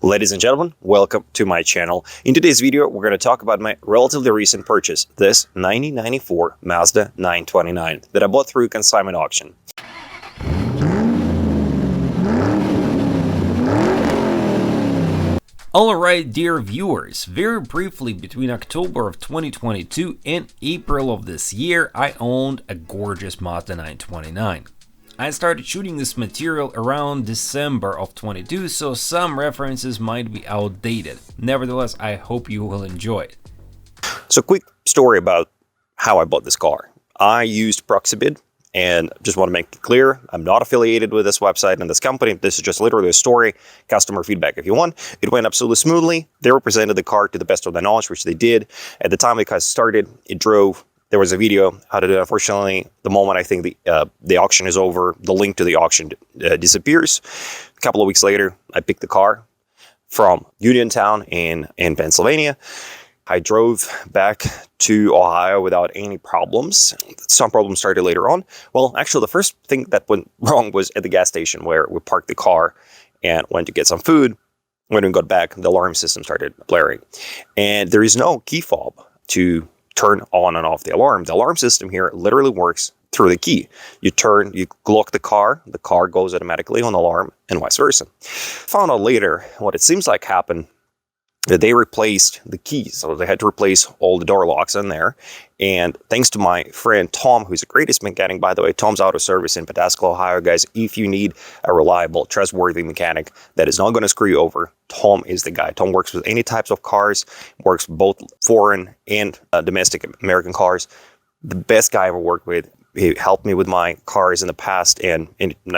Ladies and gentlemen, welcome to my channel. In today's video, we're going to talk about my relatively recent purchase, this 1994 Mazda 929 that I bought through consignment auction. Alright, dear viewers, very briefly, between October of 2022 and April of this year, I owned a gorgeous Mazda 929. I started shooting this material around December of 22, so some references might be outdated. Nevertheless, I hope you will enjoy it. So quick story about how I bought this car. I used Proxibid, and just want to make it clear, I'm not affiliated with this website and this company. This is just literally a story, customer feedback if you want. It went absolutely smoothly. They represented the car to the best of their knowledge, which they did. At the time the car started, it drove. There was a video how to do it. Unfortunately, the moment I think the auction is over, the link to the auction disappears. A couple of weeks later, I picked the car from Uniontown in Pennsylvania. I drove back to Ohio without any problems. Some problems started later on. Well, actually, the first thing that went wrong was at the gas station where we parked the car and went to get some food. When we got back, the alarm system started blaring. And there is no key fob to turn on and off the alarm. The alarm system here literally works through the key. You lock the car goes automatically on alarm, and vice versa. Found out later what it seems like happened, that they replaced the keys. So they had to replace all the door locks in there. And thanks to my friend Tom, who's the greatest mechanic, by the way, Tom's Auto Service in Pataskala, Ohio, guys. If you need a reliable, trustworthy mechanic that is not going to screw you over, Tom is the guy. Tom works with any types of cars, works both foreign and domestic American cars. The best guy I ever worked with. He helped me with my cars in the past, and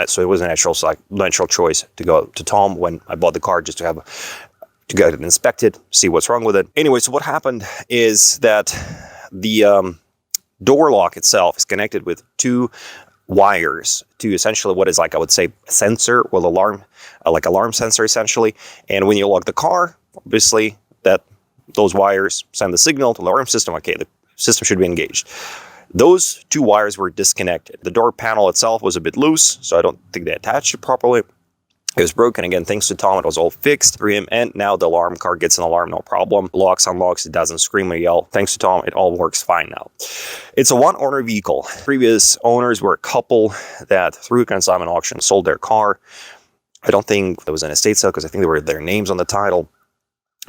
so it was a natural choice to go to Tom when I bought the car, just to get it inspected, see what's wrong with it. Anyway, so what happened is that the door lock itself is connected with two wires to essentially what is, like, I would say, a sensor, well, alarm sensor essentially. And when you lock the car, obviously those wires send the signal to the alarm system. Okay, the system should be engaged. Those two wires were disconnected. The door panel itself was a bit loose, so I don't think they attached it properly. It was broken. Again, thanks to Tom, it was all fixed through him, and now the alarm car gets an alarm, no problem. Locks, unlocks, it doesn't scream or yell. Thanks to Tom, it all works fine now. It's a one-owner vehicle. Previous owners were a couple that, through a consignment auction, sold their car. I don't think there was an estate sale because I think there were their names on the title.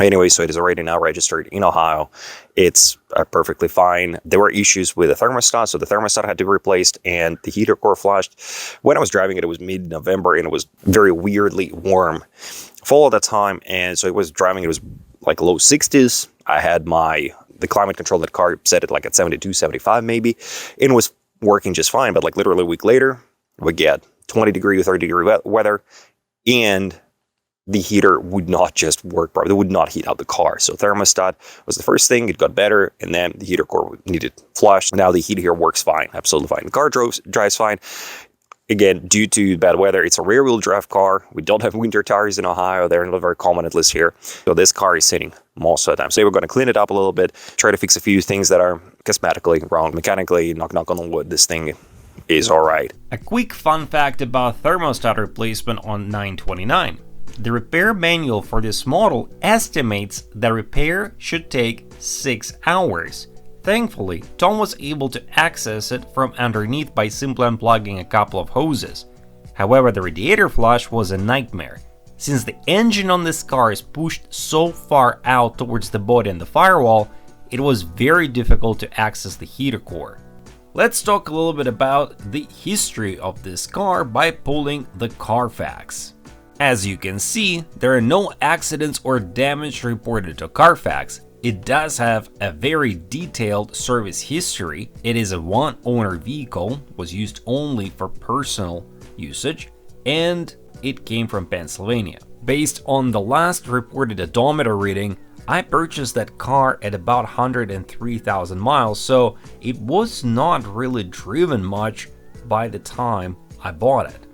Anyway, so it is already now registered in Ohio. It's perfectly fine. There were issues with the thermostat, so the thermostat had to be replaced, and the heater core flashed. When I was driving it, it was mid-November, and it was very weirdly warm fall at that time, and so it was like low 60s. I had the climate control that car set it like at 72, 75 maybe, and it was working just fine, but like literally a week later, we get 20 degree or 30 degree weather, and the heater would not just work properly. It would not heat out the car. So thermostat was the first thing. It got better, and then the heater core needed flushed. Now the heater here works fine, absolutely fine. The car drives fine. Again, due to bad weather, it's a rear-wheel drive car. We don't have winter tires in Ohio. They're not very common, at least here. So this car is sitting most of the time. So we're going to clean it up a little bit, try to fix a few things that are cosmetically wrong. Mechanically, knock on wood, this thing is all right. A quick fun fact about thermostat replacement on 929. The repair manual for this model estimates that repair should take 6 hours. Thankfully, Tom was able to access it from underneath by simply unplugging a couple of hoses. However, the radiator flush was a nightmare. Since the engine on this car is pushed so far out towards the body and the firewall, it was very difficult to access the heater core. Let's talk a little bit about the history of this car by pulling the Carfax. As you can see, there are no accidents or damage reported to Carfax. It does have a very detailed service history. It is a one-owner vehicle, was used only for personal usage, and it came from Pennsylvania. Based on the last reported odometer reading, I purchased that car at about 103,000 miles, so it was not really driven much by the time I bought it.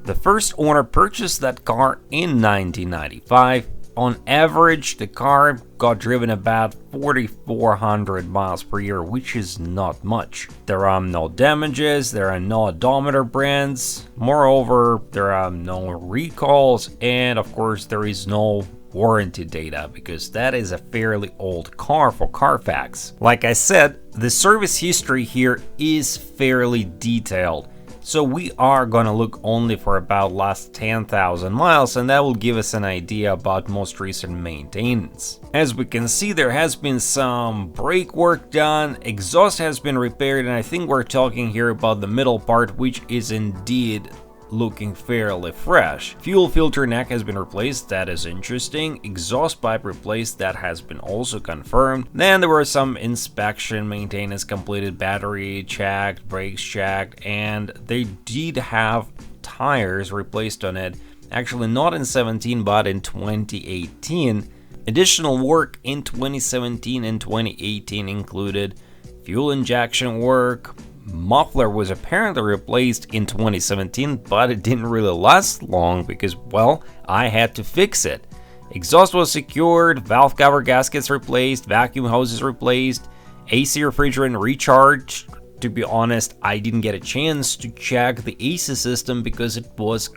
The first owner purchased that car in 1995, on average, the car got driven about 4,400 miles per year, which is not much. There are no damages, there are no odometer brands, moreover, there are no recalls, and of course there is no warranty data, because that is a fairly old car for Carfax. Like I said, the service history here is fairly detailed, so we are gonna look only for about last 10,000 miles, and that will give us an idea about most recent maintenance. As we can see, there has been some brake work done, exhaust has been repaired, and I think we're talking here about the middle part, which is indeed looking fairly fresh. Fuel filter neck has been replaced, that is interesting. Exhaust pipe replaced, that has been also confirmed. Then there were some inspection, maintenance completed, battery checked, brakes checked, and they did have tires replaced on it. Actually not in 17 but in 2018. Additional work in 2017 and 2018 included fuel injection work. Muffler was apparently replaced in 2017, but it didn't really last long because, well, I had to fix it. Exhaust was secured, valve cover gaskets replaced, vacuum hoses replaced, AC refrigerant recharged. To be honest, I didn't get a chance to check the AC system because it was,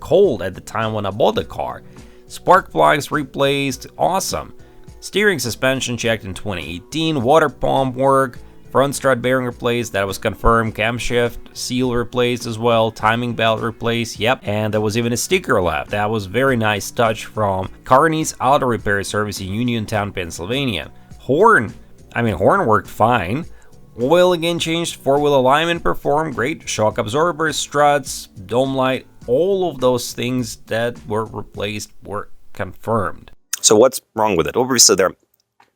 cold at the time when I bought the car. Spark plugs replaced, awesome. Steering suspension checked in 2018, water pump work, front strut bearing replaced, that was confirmed, camshaft seal replaced as well, timing belt replaced, yep, and there was even a sticker left. That was very nice touch from Carney's Auto Repair Service in Uniontown, Pennsylvania. Horn worked fine. Oil again changed, four-wheel alignment performed great, shock absorbers, struts, dome light, all of those things that were replaced were confirmed. So what's wrong with it? Obviously, there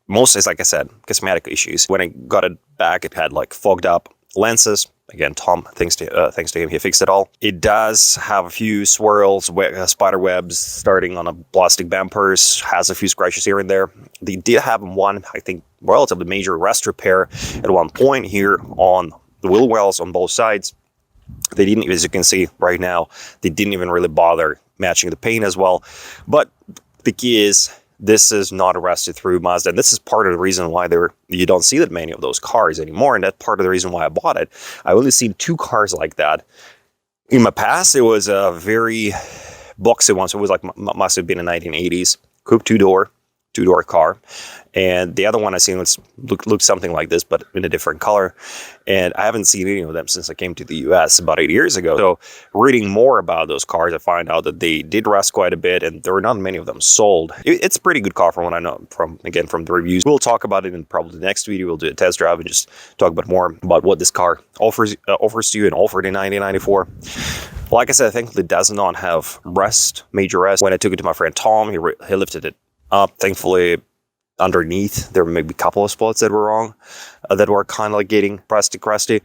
mostly, like I said, cosmetic issues. When I got it back, it had like fogged up lenses. Again, Tom, thanks to him, he fixed it all. It does have a few swirls, spider webs starting on a plastic bumpers, has a few scratches here and there. They did have one, I think, relatively major rust repair at one point here on the wheel wells on both sides. They didn't, as you can see right now, they didn't even really bother matching the paint as well. But the key is, this is not rusted through Mazda, and this is part of the reason why you don't see that many of those cars anymore, and that's part of the reason why I bought it. I've only seen two cars like that. In my past, it was a very boxy one, so it was like, must have been a 1980s coupe two-door car, and the other one I seen looked something like this, but in a different color, and I haven't seen any of them since I came to the US about 8 years ago. So reading more about those cars, I find out that they did rust quite a bit, and there were not many of them sold. It's a pretty good car from what I know from the reviews. We'll talk about it in probably the next video. We'll do a test drive and just talk about more about what this car offers to you and offered in 1994. Like I said, I think it does not have major rust. When I took it to my friend Tom, he lifted it up. Thankfully, underneath there may be a couple of spots that were wrong, that were kind of like getting crusty.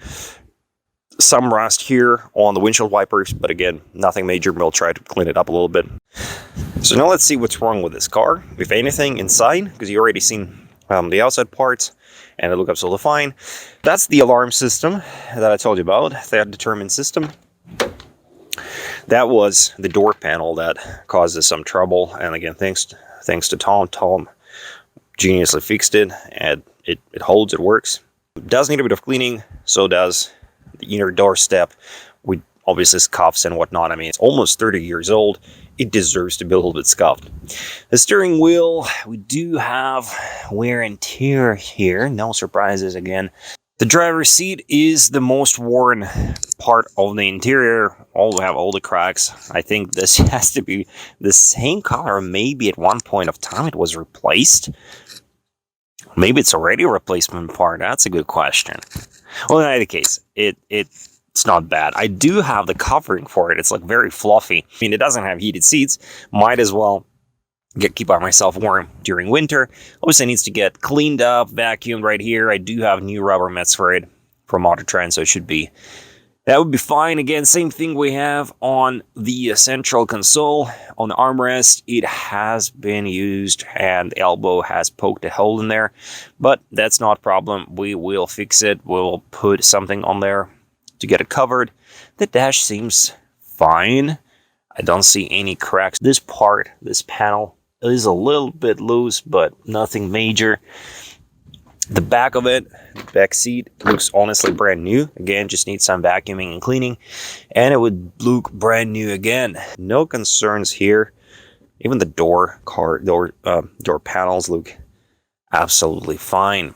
Some rust here on the windshield wipers, but again, nothing major. We'll try to clean it up a little bit. So now let's see what's wrong with this car, if anything, inside, because you already seen the outside parts, and it looks absolutely fine. That's the alarm system that I told you about, that determined system. That was the door panel that causes some trouble, and again, thanks to Tom. Tom geniusly fixed it, and it holds, it works. It does need a bit of cleaning, so does the inner door step, with obviously scuffs and whatnot. I mean, it's almost 30 years old. It deserves to be a little bit scuffed. The steering wheel, we do have wear and tear here. No surprises again. The driver's seat is the most worn part of the interior. We have all the cracks. I think this has to be the same color. Maybe at one point of time it was replaced. Maybe it's already a replacement part. That's a good question. Well, in any case, it's not bad. I do have the covering for it. It's like very fluffy. I mean, it doesn't have heated seats. Might as well keep myself warm during winter. Obviously, it needs to get cleaned up, vacuumed right here. I do have new rubber mats for it from Autotrend, so that would be fine. Again, same thing we have on the central console. On the armrest, it has been used and the elbow has poked a hole in there, but that's not a problem. We will fix it. We'll put something on there to get it covered. The dash seems fine. I don't see any cracks. This panel is a little bit loose, but nothing major. The back of it, the back seat, looks honestly brand new. Again, just needs some vacuuming and cleaning, and it would look brand new again. No concerns here. Even the door panels look absolutely fine.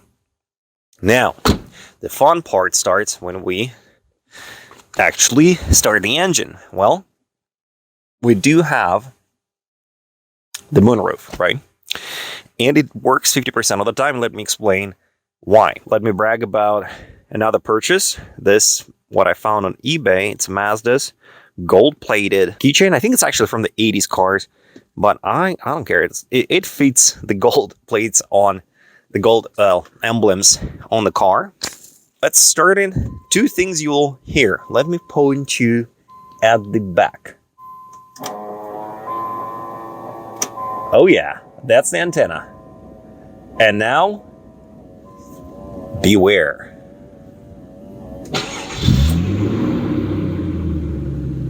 Now, the fun part starts when we actually start the engine. Well, we do have the moonroof, right? And it works 50% of the time. Let me explain why. Let me brag about another purchase. This, what I found on eBay, it's Mazda's gold-plated keychain. I think it's actually from the 80s cars, but I don't care. It fits the gold plates on the gold emblems on the car. Let's start in. Two things you'll hear. Let me point you at the back. Oh yeah, that's the antenna. And now, beware.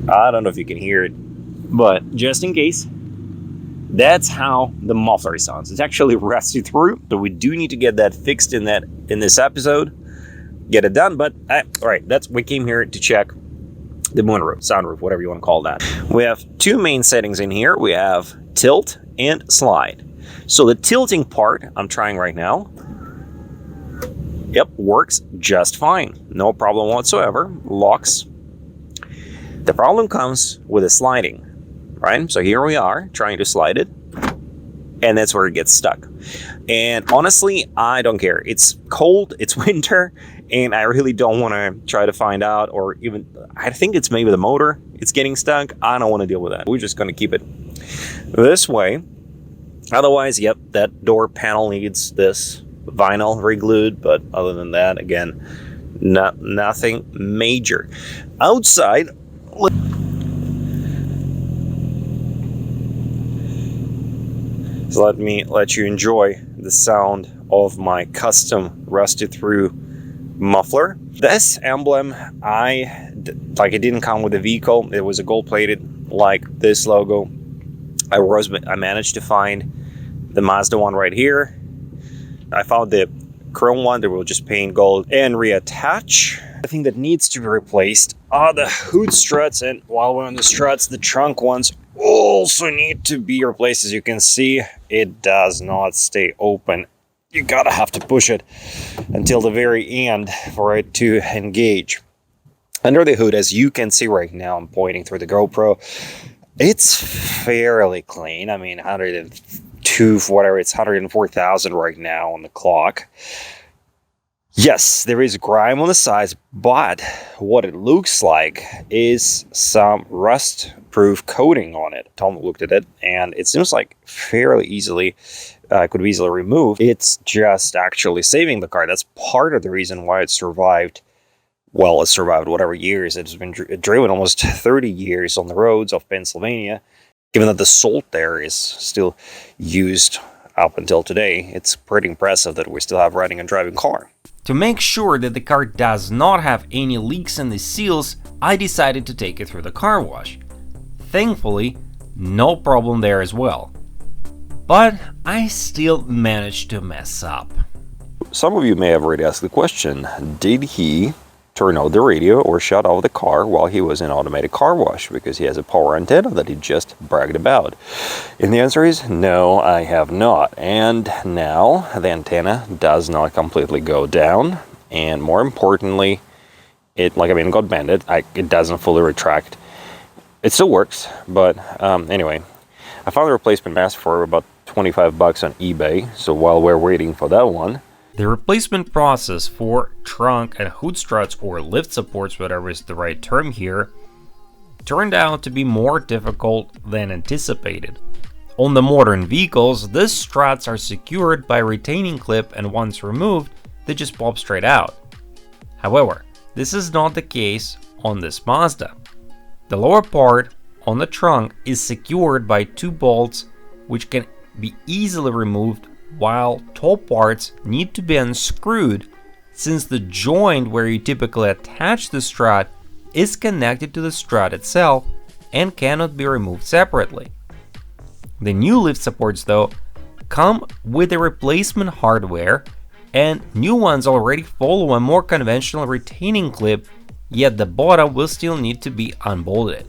I don't know if you can hear it, but just in case, that's how the muffler sounds. It's actually rusty through, but we do need to get that fixed in this episode. Get it done, but all right, we came here to check the moonroof, sunroof, whatever you want to call that. We have two main settings in here. We have tilt and slide. So the tilting part I'm trying right now, yep, works just fine. No problem whatsoever. Locks. The problem comes with the sliding, right? So here we are trying to slide it, and that's where it gets stuck. And honestly, I don't care. It's cold, it's winter, and I really don't want to try to find out, or even, I think it's maybe the motor it's getting stuck. I don't want to deal with that. We're just going to keep it this way. Otherwise, yep, that door panel needs this vinyl re-glued, but other than that, again, nothing major. Outside, so let me let you enjoy the sound of my custom rusted through muffler. This emblem, it didn't come with the vehicle. It was a gold plated like this logo. I managed to find the Mazda one right here. I found the chrome one that will just paint gold and reattach. The thing that needs to be replaced are the hood struts, and while we're on the struts, the trunk ones also need to be replaced. As you can see, it does not stay open. You gotta have to push it until the very end for it to engage. Under the hood, as you can see right now, I'm pointing through the GoPro, it's fairly clean. I mean, 102, whatever, it's 104,000 right now on the clock. Yes, there is grime on the sides, but what it looks like is some rust-proof coating on it. Tom looked at it, and it seems like fairly easily could be easily removed. It's just actually saving the car. That's part of the reason why it survived. Well, it survived whatever years. It's been driven almost 30 years on the roads of Pennsylvania. Given that the salt there is still used up until today, it's pretty impressive that we still have running and driving car. To make sure that the car does not have any leaks in the seals, I decided to take it through the car wash. Thankfully, no problem there as well. But I still managed to mess up. Some of you may have already asked the question, did he turn out the radio or shut off the car while he was in automated car wash, because he has a power antenna that he just bragged about? And the answer is no, I have not. And now the antenna does not completely go down, and more importantly, it got bended. It doesn't fully retract. It still works, but anyway, I found the replacement mask for about $25 on eBay. So while we're waiting for that one, the replacement process for trunk and hood struts, or lift supports, whatever is the right term here, turned out to be more difficult than anticipated. On the modern vehicles, these struts are secured by a retaining clip, and once removed, they just pop straight out. However, this is not the case on this Mazda. The lower part on the trunk is secured by two bolts which can be easily removed, while top parts need to be unscrewed, since the joint where you typically attach the strut is connected to the strut itself and cannot be removed separately. The new lift supports, though, come with the replacement hardware, and new ones already follow a more conventional retaining clip, yet the bottom will still need to be unbolted.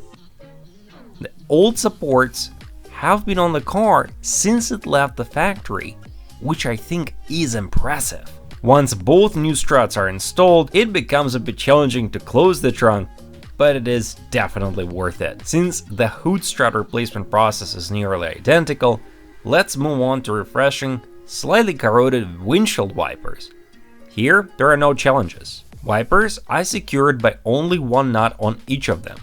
The old supports have been on the car since it left the factory, which I think is impressive. Once both new struts are installed, it becomes a bit challenging to close the trunk, but it is definitely worth it. Since the hood strut replacement process is nearly identical, let's move on to refreshing slightly corroded windshield wipers. Here, there are no challenges. Wipers are secured by only one nut on each of them.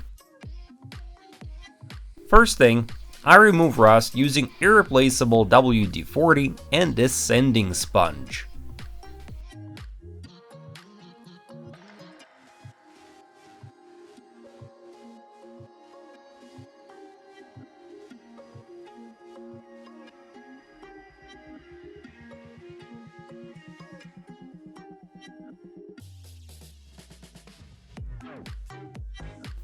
First thing, I remove rust using irreplaceable WD-40 and this sanding sponge.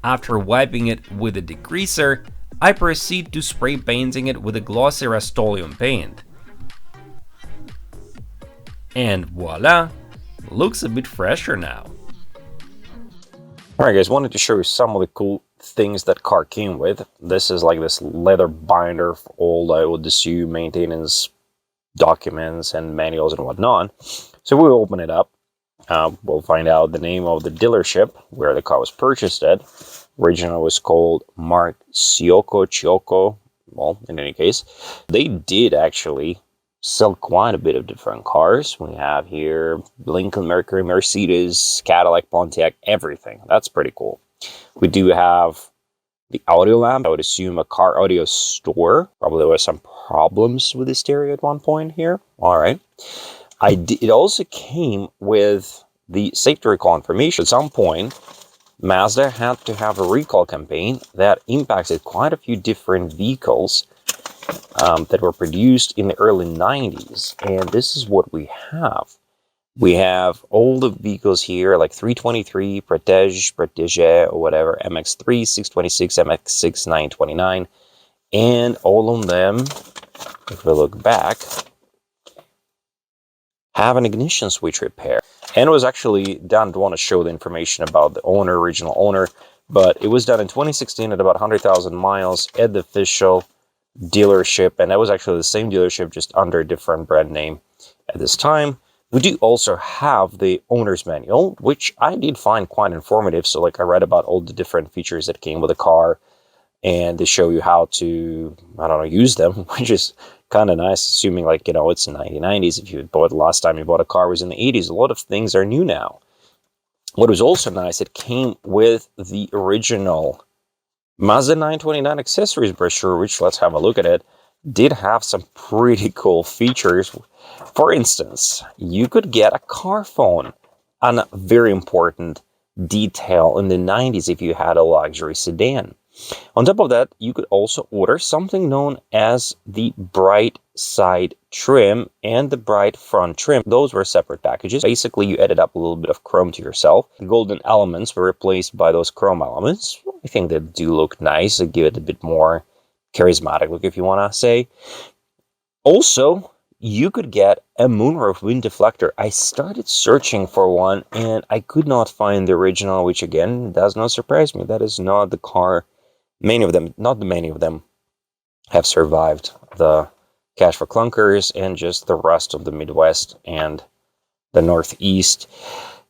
After wiping it with a degreaser, I proceed to spray painting it with a glossy Rust-Oleum paint. And voila, looks a bit fresher now. Alright guys, wanted to show you some of the cool things that car came with. This is like this leather binder for all, I would assume, maintenance documents and manuals and whatnot. So we'll open it up. We'll find out the name of the dealership where the car was purchased at. Originally was called Mark Chioco. Well, in any case, they did actually sell quite a bit of different cars. We have here Lincoln, Mercury, Mercedes, Cadillac, Pontiac, everything. That's pretty cool. We do have the audio lamp. I would assume a car audio store. Probably there were some problems with the stereo at one point here. All right. It also came with the safety recall information. At some point, Mazda had to have a recall campaign that impacted quite a few different vehicles that were produced in the early 90s. And this is what we have. We have all the vehicles here, like 323, Protege, or whatever, MX3, 626, MX6, 929. And all of them, if we look back, have an ignition switch repair. And it was actually done, I don't want to show the information about the owner, original owner, but it was done in 2016 at about 100,000 miles at the official dealership. And that was actually the same dealership, just under a different brand name at this time. We do also have the owner's manual, which I did find quite informative. So like I read about all the different features that came with the car, and they show you how to, I don't know, use them, which is kind of nice, assuming like, it's the 1990s. If you bought the last time you bought a car was in the 80s, a lot of things are new now. What was also nice, it came with the original Mazda 929 accessories brochure, which, let's have a look at it, did have some pretty cool features. For instance, you could get a car phone, a very important detail in the 90s if you had a luxury sedan. On top of that, you could also order something known as the bright side trim and the bright front trim. Those were separate packages. Basically, you added up a little bit of chrome to yourself. The golden elements were replaced by those chrome elements. I think they do look nice. They give it a bit more charismatic look, if you want to say. Also, you could get a moonroof wind deflector. I started searching for one, and I could not find the original, which again does not surprise me. That is not the car. Many of them have survived the cash for clunkers and just the rust of the Midwest and the Northeast.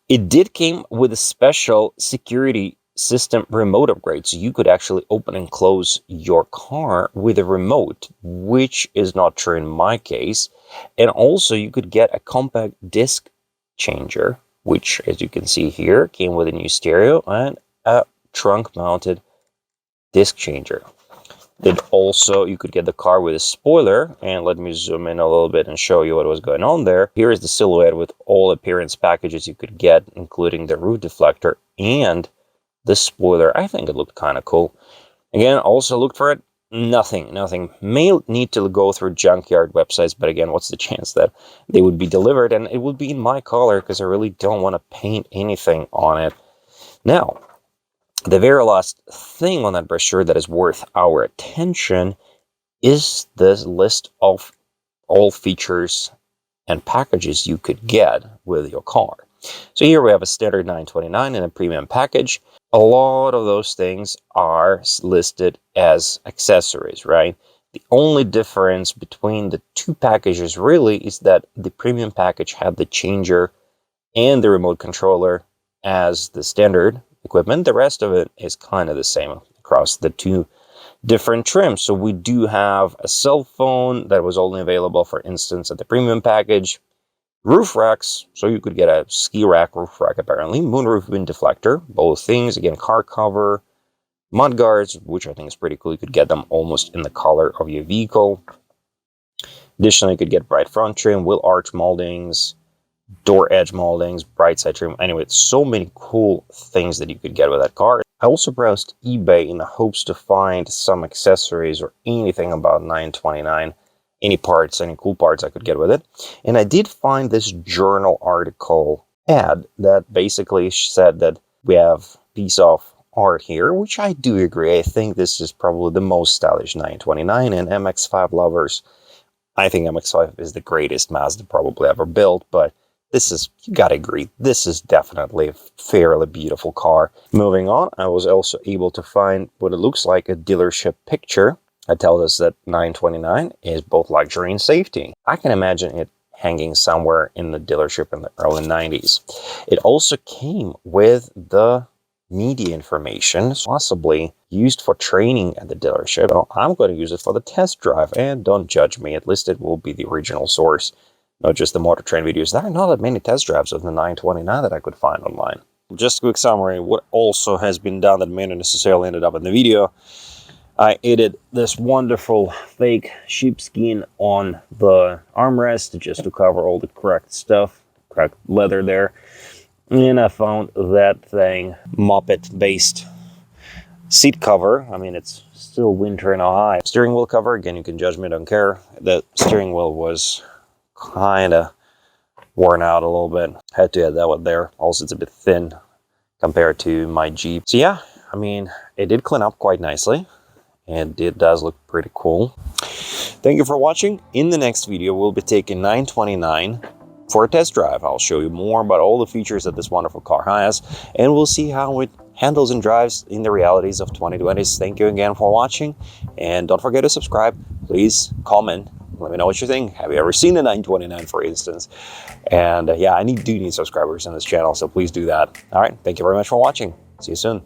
It did came with a special security system remote upgrade, so you could actually open and close your car with a remote, which is not true in my case. And also you could get a compact disc changer, which, as you can see here, came with a new stereo and a trunk mounted disc changer. Then also you could get the car with a spoiler, and let me zoom in a little bit and show you what was going on there. Here is the silhouette with all appearance packages you could get, including the roof deflector and the spoiler. I think it looked kind of cool. Again, also looked for it. Nothing. May need to go through junkyard websites, but again, what's the chance that they would be delivered and it would be in my color, because I really don't want to paint anything on it. Now, the very last thing on that brochure that is worth our attention is this list of all features and packages you could get with your car. So here we have a standard 929 and a premium package. A lot of those things are listed as accessories, right? The only difference between the two packages really is that the premium package had the changer and the remote controller as the standard equipment. The rest of it is kind of the same across the two different trims. So we do have a cell phone that was only available, for instance, at the premium package. Roof racks, so you could get a ski rack, roof rack apparently. Moonroof wind deflector, both things. Again, car cover. Mud guards, which I think is pretty cool. You could get them almost in the color of your vehicle. Additionally, you could get bright front trim, wheel arch moldings, door edge moldings, bright side trim. Anyway, so many cool things that you could get with that car. I also browsed eBay in the hopes to find some accessories or anything about 929, any parts, any cool parts I could get with it. And I did find this journal article ad that basically said that we have a piece of art here, which I do agree. I think this is probably the most stylish 929, and MX-5 lovers, I think MX-5 is the greatest Mazda probably ever built, but this is, you gotta agree, this is definitely a fairly beautiful car. Moving on, I was also able to find what it looks like a dealership picture that tells us that 929 is both luxury and safety. I can imagine it hanging somewhere in the dealership in the early 90s. It also came with the media information, possibly used for training at the dealership. Well, I'm going to use it for the test drive, and don't judge me, at least it will be the original source, not just the Motor Trend videos. There are not that many test drives of the 929 that I could find online. Just a quick summary, what also has been done that may not necessarily ended up in the video. I added this wonderful fake sheepskin on the armrest just to cover all the correct stuff, correct leather there. And I found that thing, Moppet-based seat cover. I mean, it's still winter in Ohio. Steering wheel cover, again, you can judge me, don't care. The steering wheel was kind of worn out a little bit. Had to add that one there. Also, it's a bit thin compared to my Jeep. So yeah, I mean, it did clean up quite nicely, and it does look pretty cool. Thank you for watching. In the next video, we'll be taking 929 for a test drive. I'll show you more about all the features that this wonderful car has, and we'll see how it handles and drives in the realities of 2020s. Thank you again for watching, and don't forget to subscribe. Please comment. Let me know what you think. Have you ever seen a 929, for instance? And yeah, I do need subscribers on this channel, so please do that. All right, thank you very much for watching. See you soon.